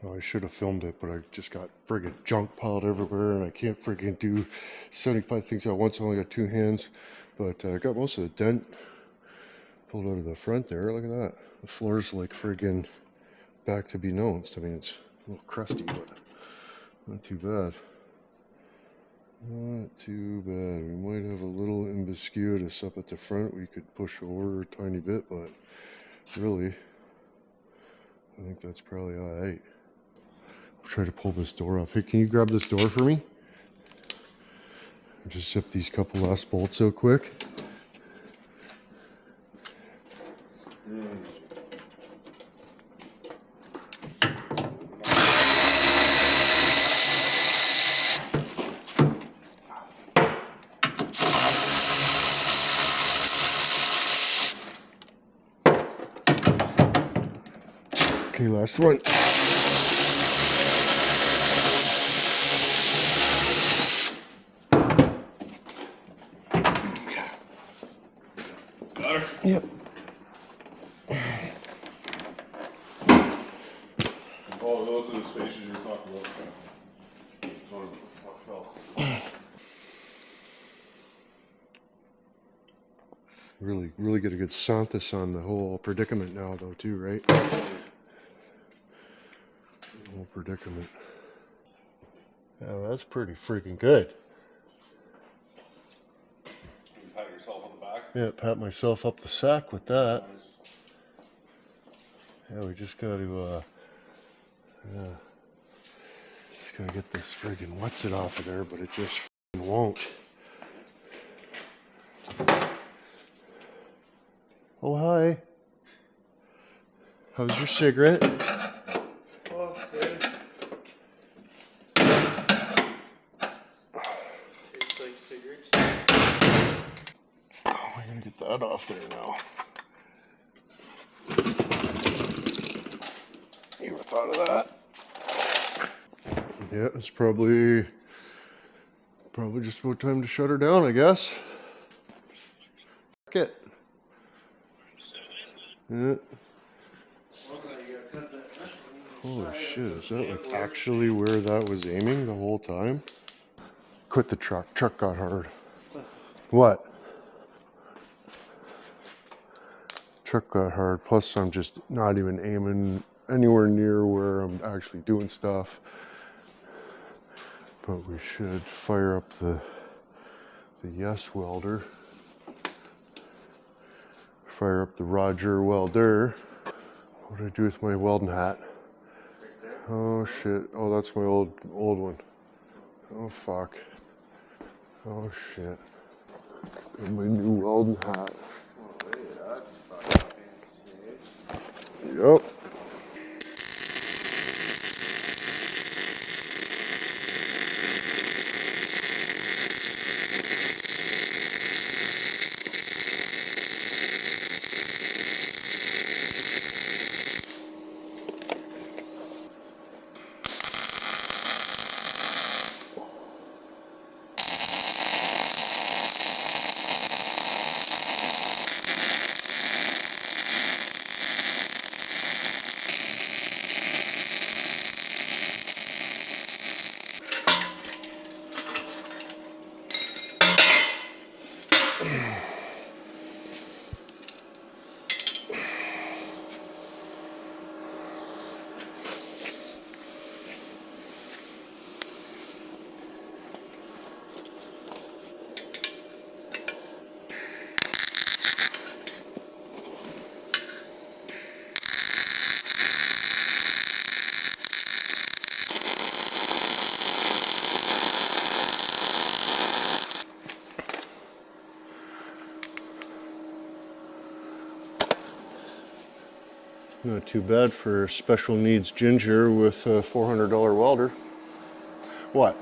Oh, I should have filmed it, but I just got friggin' junk piled everywhere, and I can't friggin' do 75 things at once. I only got 2 hands, but I got most of the dent pulled out of the front there. Look at that. The floor's like friggin' back to be nosed. I mean, it's a little crusty, but not too bad. Not too bad. We might have a little imbuscus up at the front we could push over a tiny bit, but really, I think that's probably alright. I'll try to pull this door off. Hey, can you grab this door for me? Just zip these couple last bolts out quick. Okay, last one. Got her? Yep. Oh, those are the spaces you're talking about. Sorry, what the fuck fell. Really get a good Santis on the whole predicament now, though, too, right? Whole predicament. Yeah, that's pretty freaking good. You pat yourself on the back? Yeah, pat myself up the sack with that. Nice. Yeah, we just got to, just gotta get this friggin' what's it off of there, but it just won't. Oh, hi. How's your cigarette? Oh, good. Tastes like cigarettes. Oh, I gotta get that off there now. You ever thought of that? Yeah, it's probably just about time to shut her down, I guess. Fuck it. Yeah. Holy shit, is that like actually where that was aiming the whole time? Quit the truck. Truck got hard. What? Truck got hard. Plus I'm just not even aiming anywhere near where I'm actually doing stuff. But we should fire up the Yes welder. Fire up the Roger welder. What do I do with my welding hat? Oh shit. Oh, that's my old one. Oh fuck. Oh shit. And my new welding hat. Yep. Not too bad for special needs Ginger with a $400 welder. What?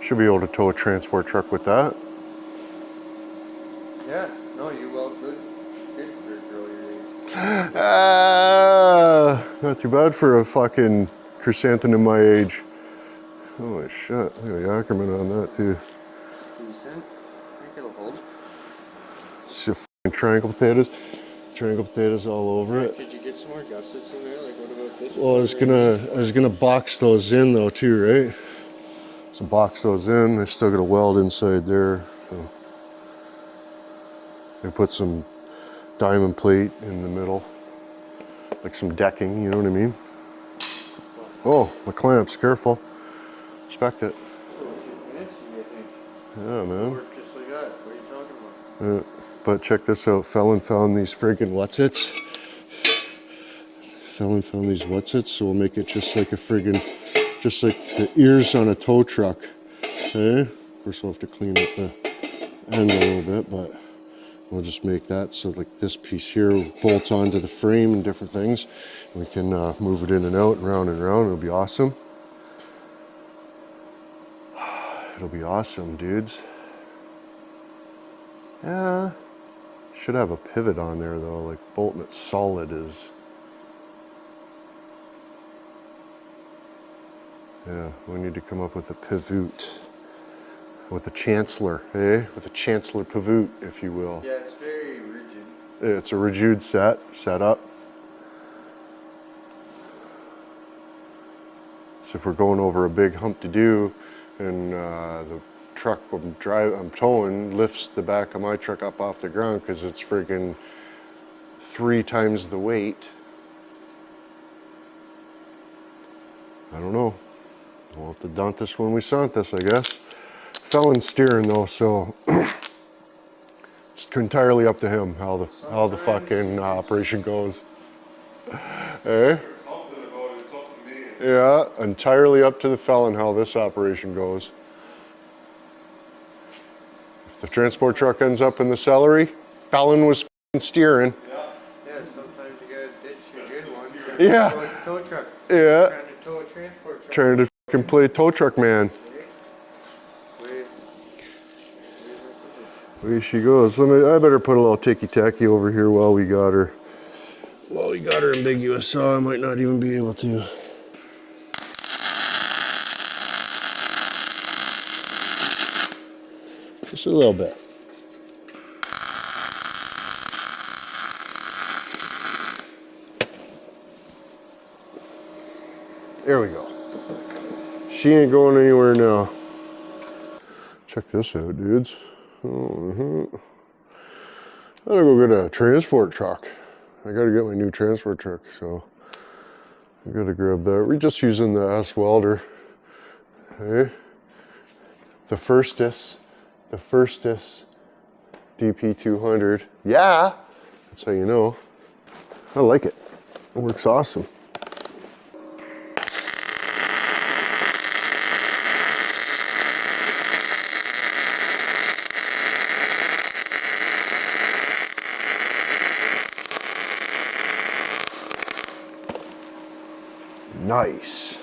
Should be able to tow a transport truck with that. Yeah, no, you weld good for a girl your age. Not too bad for a fucking chrysanthemum my age. Holy shit, look at the Ackerman on that too. Decent. I think it'll hold. It's a fucking triangle potatoes. triangle potatoes all over it. Could you get some more gussets in there? Like, what about this? Well, I was gonna box those in though too, right? So box those in. I still got a weld inside there. So I put some diamond plate in the middle, like some decking. You know what I mean? Oh, my clamps! Careful. Respect it. Fancy, I think. Yeah, man. Work just like that. What are you talking about? But check this out. Felon found these friggin' whatsits. Felon found these whatsits, so we'll make it just like a friggin', just like the ears on a tow truck. Okay? Of course, we'll have to clean up the end a little bit, but we'll just make that so like this piece here will bolt onto the frame and different things. We can move it in and out and round and round. It'll be awesome. It'll be awesome, dudes. Yeah. Should have a pivot on there though, like bolting it solid is. Yeah, we need to come up with a pivot. With a chancellor, eh? With a chancellor pivot, if you will. Yeah, it's very rigid. It's a rigid setup. So if we're going over a big hump to do, and the truck I'm towing lifts the back of my truck up off the ground because it's friggin' 3 times the weight. I don't know. We'll have to daunt this when we stunt this, I guess. Felon steering though, so it's entirely up to him how the fucking operation goes. Eh? Yeah, entirely up to the felon how this operation goes. If the transport truck ends up in the celery, felon was steering. Yeah, sometimes you gotta ditch a good one. Yeah. Like a tow truck. Yeah. Trying to tow a transport truck. Trying to fucking play tow truck man. There she goes. I better put a little ticky-tacky over here while we got her. While we got her ambiguous, so I might not even be able to. Just a little bit. There we go. She ain't going anywhere now. Check this out, dudes. I gotta go get a transport truck. I gotta get my new transport truck, so I gotta grab that. We're just using the S welder. Okay. The Firstis DP200. Yeah, that's how you know. I like it. It works awesome. Nice.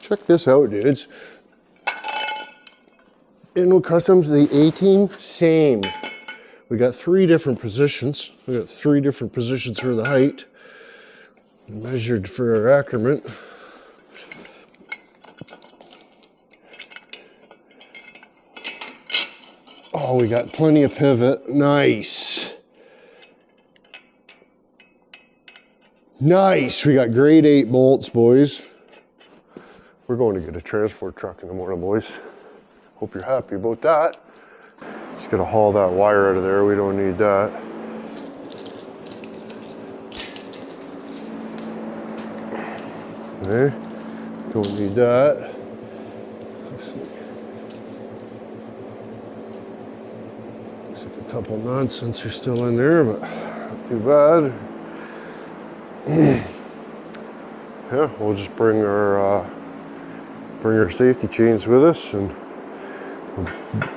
Check this out, dudes. Inwood Customs, the 18, same. We got 3 different positions. We got 3 different positions for the height. Measured for our accrement. Oh, we got plenty of pivot. Nice. Nice. We got grade 8 bolts, boys. We're going to get a transport truck in the morning, boys. Hope you're happy about that. Just gotta haul that wire out of there. We don't need that. Okay. Don't need that. Looks like a couple nonsense are still in there, but not too bad. Yeah, we'll just bring our safety chains with us and we'll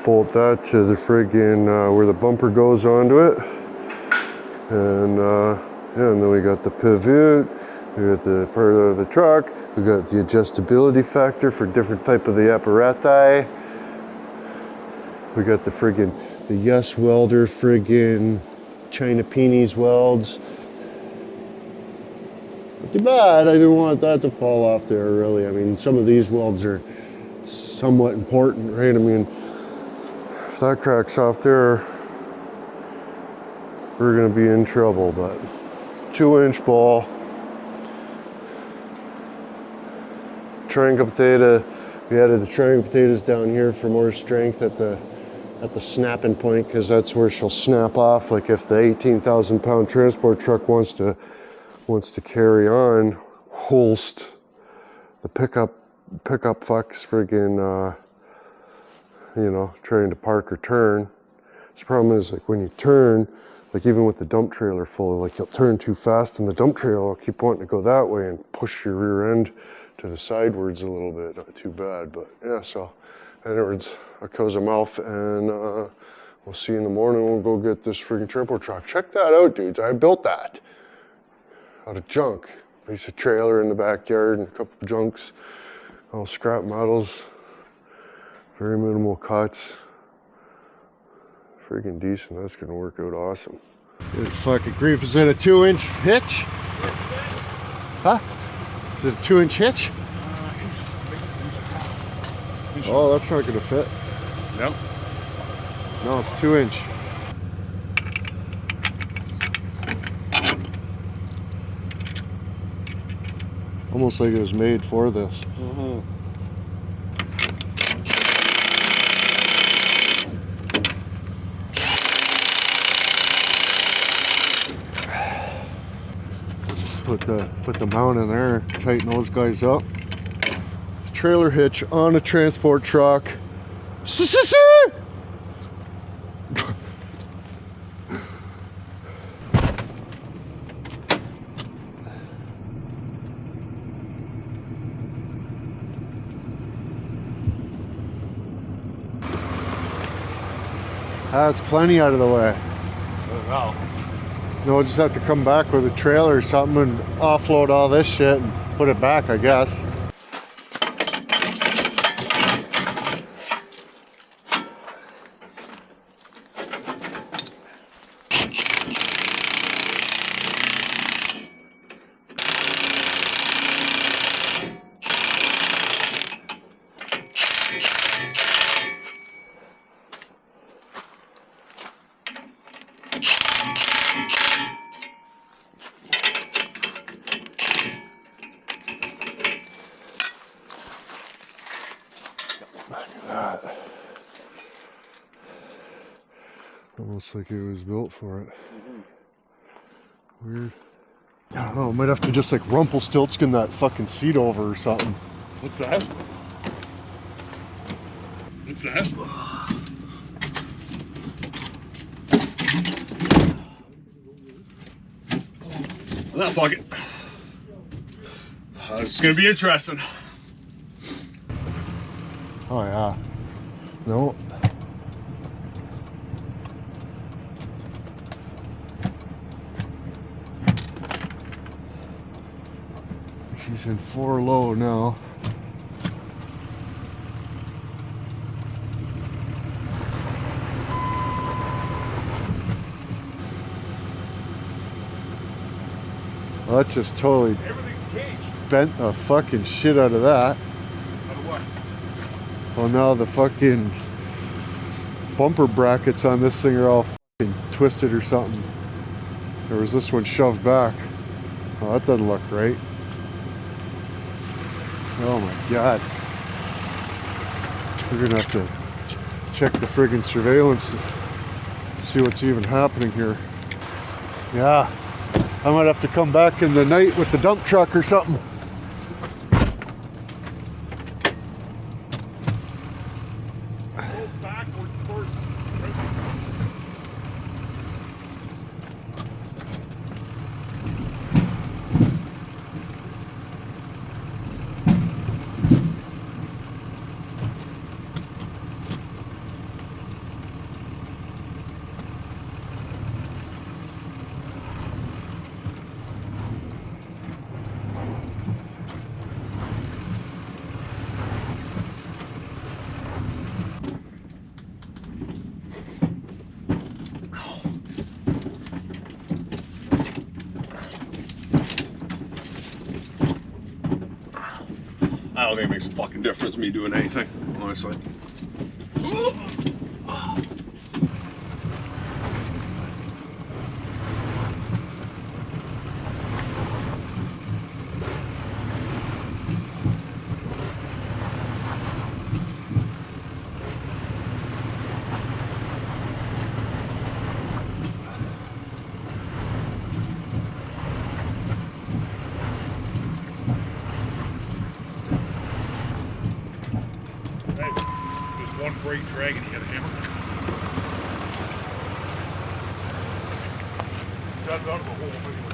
bolt that to the friggin' where the bumper goes onto it. And yeah, and then we got the pivot, we got the part of the truck, we got the adjustability factor for different type of the apparatus. We got the Yes Welder friggin' China Peonies welds. Not too bad, I didn't want that to fall off there really. I mean, some of these welds are somewhat important, right? I mean, if that cracks off there, we're gonna be in trouble, but 2-inch ball. Triangle potato, we added the triangle potatoes down here for more strength at the snapping point, because that's where she'll snap off. Like if the 18,000 pound transport truck wants to carry on, whilst the pickup fucks friggin' you know, trying to park or turn. The problem is, like, when you turn, like even with the dump trailer full, like you'll turn too fast and the dump trailer will keep wanting to go that way and push your rear end to the sidewards a little bit. Not too bad, but yeah, so anyways, I close my mouth and we'll see you in the morning. We'll go get this freaking transport truck. Check that out, dudes. I built that out of junk. Piece of trailer in the backyard and a couple of junks, all scrap metals, very minimal cuts. Freaking decent. That's gonna work out awesome. Good fucking grief. Is it a 2-inch hitch? Huh? Is it a 2-inch hitch? Oh, that's not gonna fit. No. No, it's 2-inch. Almost like it was made for this. Put the mount in there, tighten those guys up. Trailer hitch on a transport truck. That's plenty out of the way. Wow. No, we'll just have to come back with a trailer or something and offload all this shit and put it back, I guess. Almost like it was built for it. Weird. I don't know, I might have to just like Rumpelstiltskin that fucking seat over or something. What's that? What's that? Well, fuck it. It's gonna be interesting. Oh yeah. No. She's in 4 low now. Well, that just totally bent the fucking shit out of that. Out of what? Well, now the fucking bumper brackets on this thing are all fucking twisted or something. There was this one shoved back. Oh, that doesn't look right. Oh my god. We're gonna have to check the friggin' surveillance to see what's even happening here. Yeah, I might have to come back in the night with the dump truck or something. I don't think it makes a fucking difference me doing anything, honestly. One great drag and you got a hammer. Got it out of the hole anyway.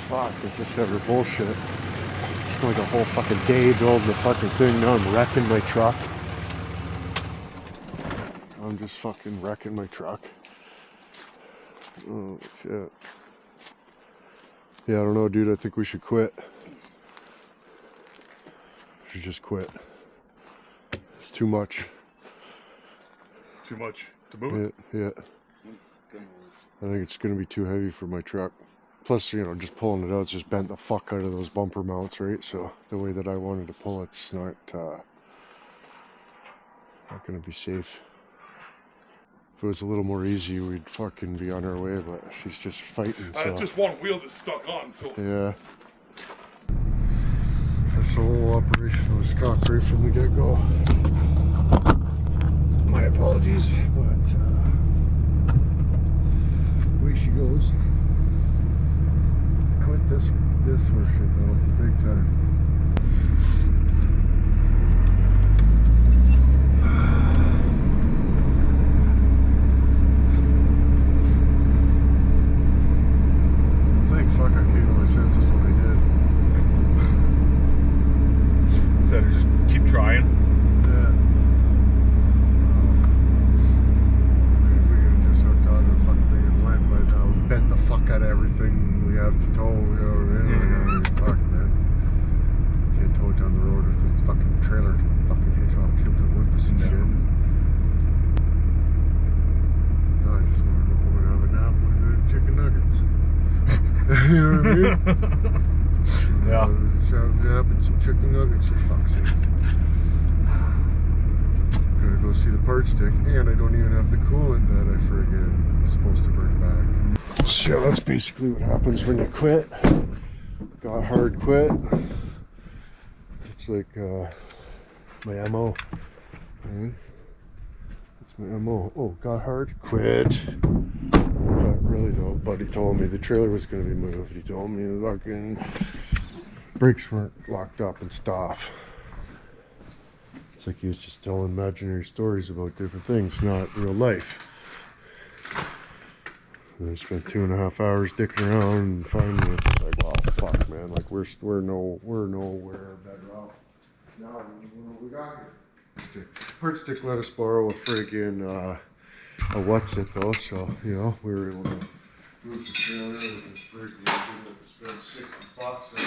Fuck, is this ever bullshit? It's like a whole fucking day building the fucking thing. Now I'm wrecking my truck. I'm just fucking wrecking my truck. Oh shit. Yeah, I don't know, dude. I think we should quit. Should just quit. It's too much. Too much to move it. Yeah. I think it's gonna be too heavy for my truck. Plus, you know, just pulling it out, it's just bent the fuck out of those bumper mounts, right? So the way that I wanted to pull it's not gonna be safe. If it was a little more easy, we'd fucking be on our way, but she's just fighting. So It's just one wheel that's stuck on, so. yeah. This whole operation was concrete from the get-go. My apologies, but away she goes. Quit this horseshit though, big time. Thank fuck I came to my senses when I did. Instead of just keep trying. Yeah. If we could have just hooked on the fucking thing and went, but now we've bent the fuck out of everything we have to tow, you know what I mean? Fuck, man. Can't tow it down the road with this fucking trailer, fucking hitch off, tilt and whippers and shit. No, I just want to go home and have a nap and chicken nuggets. You know what I mean? Yeah. Shove nap and some chicken nuggets, for fuck's sakes. I'm gonna go see the part stick, and I don't even have the coolant that I friggin' was supposed to bring back. So that's basically what happens when you quit. Got hard quit. It's like my MO. Okay. It's my MO. Oh, got hard quit. But really though, buddy told me the trailer was gonna be moved. He told me the fucking brakes weren't locked up and stuff. It's like he was just telling imaginary stories about different things, not real life. And I spent 2.5 hours dicking around and finally it's like, oh fuck man, like we're nowhere better off now than we got here. Part stick let us borrow a friggin' a what's it though, so you know we were able to move the trailer with the friggin' to spend $60